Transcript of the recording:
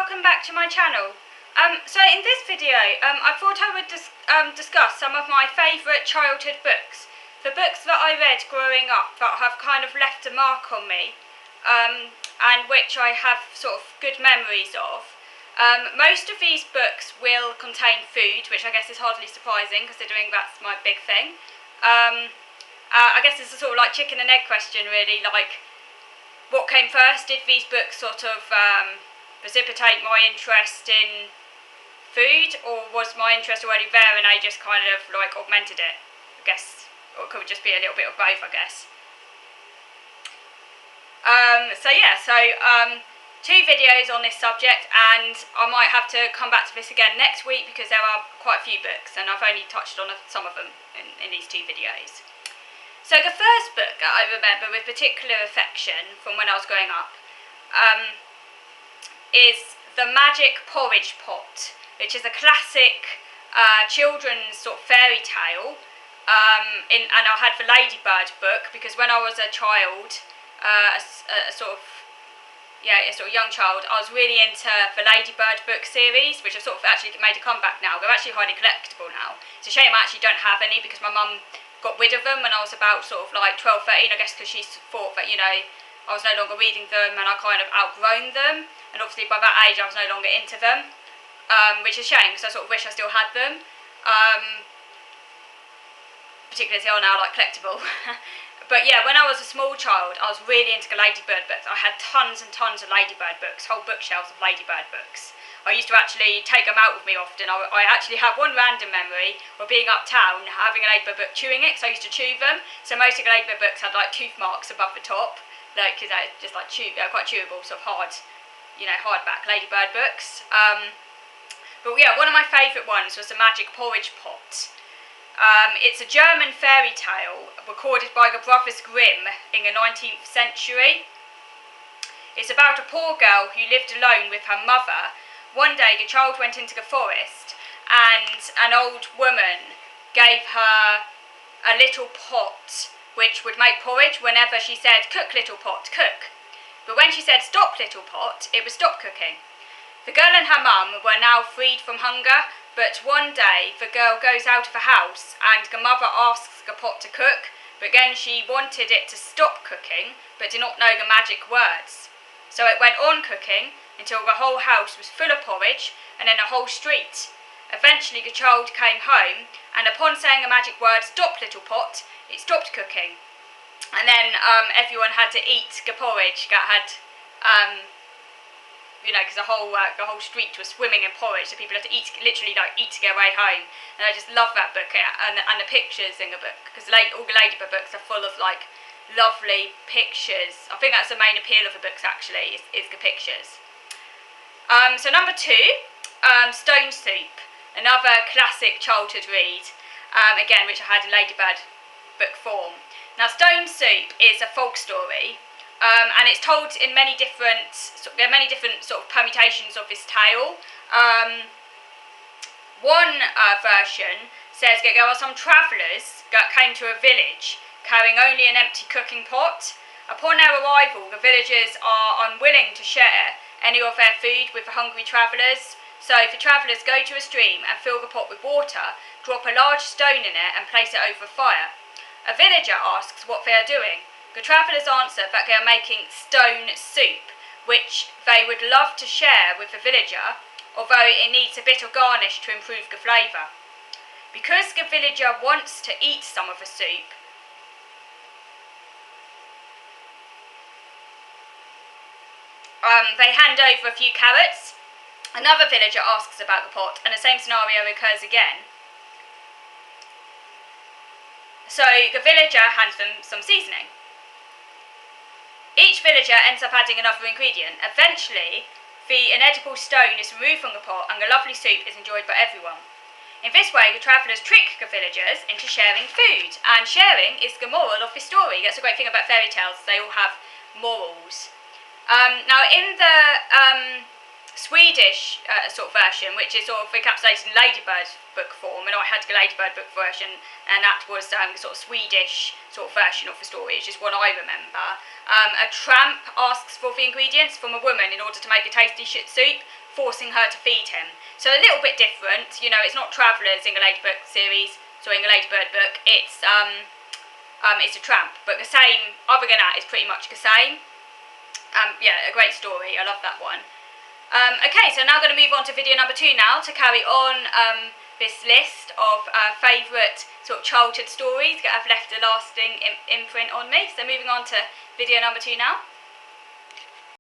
welcome back to my channel. So in this video, I thought I would discuss some of my favourite childhood books. The books that I read growing up that have kind of left a mark on me, and which I have sort of good memories of. Most of these books will contain food, which I guess is hardly surprising considering that's my big thing. I guess it's a sort of like chicken and egg question really, like what came first? Did these books sort of precipitate my interest in food, or was my interest already there and I just kind of like augmented it? I guess, or it could just be a little bit of both, I guess. Two videos on this subject, and I might have to come back to this again next week because there are quite a few books and I've only touched on some of them in these two videos. So the first book that I remember with particular affection from when I was growing up is The Magic Porridge Pot, which is a classic children's sort of fairy tale. And I had the Ladybird book because when I was a child, a sort of young child, I was really into the Ladybird book series, which have sort of actually made a comeback now. They're actually highly collectible now. It's a shame I actually don't have any because my mum got rid of them when I was about sort of like 12, 13, I guess, because she thought that, you know, I was no longer reading them and I kind of outgrown them, and obviously by that age I was no longer into them, which is a shame because I sort of wish I still had them, particularly as they are now like collectible. But yeah, when I was a small child I was really into Ladybird books. I had tons and tons of Ladybird books, whole bookshelves of Ladybird books. I used to actually take them out with me often. I actually have one random memory of being uptown, having a Ladybird book, chewing it, because I used to chew them. So most of the Ladybird books had like tooth marks above the top, like, because they're just like quite chewable, sort of hard, you know, hardback Ladybird books. But yeah, one of my favourite ones was The Magic Porridge Pot. It's a German fairy tale recorded by the Brothers Grimm in the 19th century. It's about a poor girl who lived alone with her mother. One day the child went into the forest and an old woman gave her a little pot which would make porridge whenever she said, "Cook, little pot, cook." But when she said, "Stop, little pot," it would stop cooking. The girl and her mum were now freed from hunger, but one day the girl goes out of the house and the mother asks the pot to cook, but again she wanted it to stop cooking but did not know the magic words. So it went on cooking until the whole house was full of porridge, and then the whole street. Eventually the child came home, and upon saying the magic word, "Stop, little pot," it stopped cooking. And then everyone had to eat the porridge that had, you know, because the whole street was swimming in porridge, so people had to eat, literally like eat to get away home. And I just love that book and the pictures in the book, because all the Ladybird books are full of like lovely pictures. I think that's the main appeal of the books actually, is the pictures. So number two, Stone Soup, another classic childhood read, again which I had in Ladybird book form. Now Stone Soup is a folk story, and it's told in many different, there are many different sort of permutations of this tale. One version says that there are some travellers that came to a village carrying only an empty cooking pot. Upon their arrival, the villagers are unwilling to share any of their food with the hungry travellers, so the travellers go to a stream and fill the pot with water, drop a large stone in it and place it over the fire. A villager asks what they are doing. The travellers answer that they are making stone soup, which they would love to share with the villager, although it needs a bit of garnish to improve the flavour. Because the villager wants to eat some of the soup, they hand over a few carrots. Another villager asks about the pot, and the same scenario occurs again. So the villager hands them some seasoning. Each villager ends up adding another ingredient. Eventually, the inedible stone is removed from the pot and the lovely soup is enjoyed by everyone. In this way, the travellers trick the villagers into sharing food, and sharing is the moral of the story. That's a great thing about fairy tales, they all have morals. Now in the Swedish sort of version, which is sort of encapsulated in Ladybird book form, and I had the Ladybird book version, and that was sort of Swedish sort of version of the story, which is one I remember. A tramp asks for the ingredients from a woman in order to make a tasty soup, forcing her to feed him. So a little bit different, you know, it's not travellers in the Ladybird series, so in the Ladybird book, it's a tramp, but the same, other than that, is pretty much the same. Yeah, a great story, I love that one. Okay, so now I'm going to move on to video number 2 now, to carry on this list of favourite sort of childhood stories that have left a lasting imprint on me. So moving on to video number 2 now.